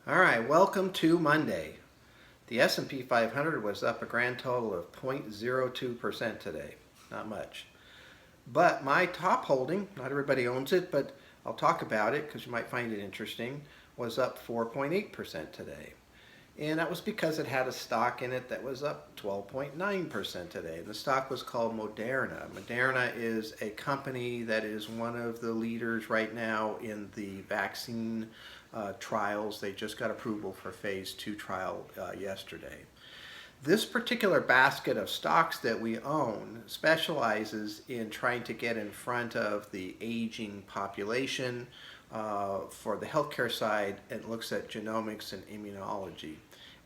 All right, welcome to Monday. The S&P 500 was up a grand total of 0.02% today. Not much. But my top holding, not everybody owns it, but I'll talk about it because you might find it interesting, was up 4.8% today. And that was because it had a stock in it that was up 12.9% today. And the stock was called Moderna. Moderna is a company that is one of the leaders right now in the vaccine trials. They just got approval for phase 2 trial yesterday. This particular basket of stocks that we own specializes in trying to get in front of the aging population for the healthcare side. It looks at genomics and immunology.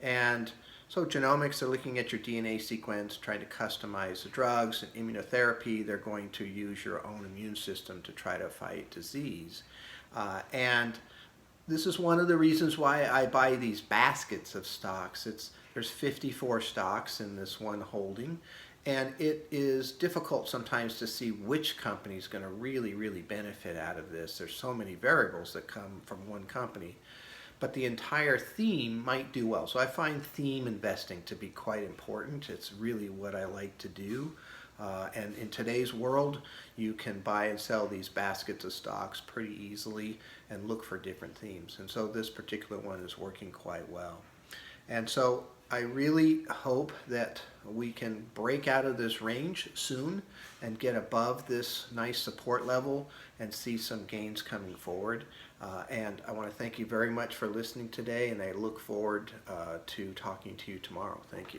And so genomics, they're looking at your DNA sequence, trying to customize the drugs. And immunotherapy, they're going to use your own immune system to try to fight disease. And this is one of the reasons why I buy these baskets of stocks. There's 54 stocks in this one holding, and it is difficult sometimes to see which company is going to really benefit out of this. There's so many variables that come from one company, but the entire theme might do well. So I find theme investing to be quite important. It's really what I like to do. And in today's world, you can buy and sell these baskets of stocks pretty easily and look for different themes. And so this particular one is working quite well. And so I really hope that we can break out of this range soon and get above this nice support level and see some gains coming forward. And I want to thank you very much for listening today, and I look forward to talking to you tomorrow. Thank you.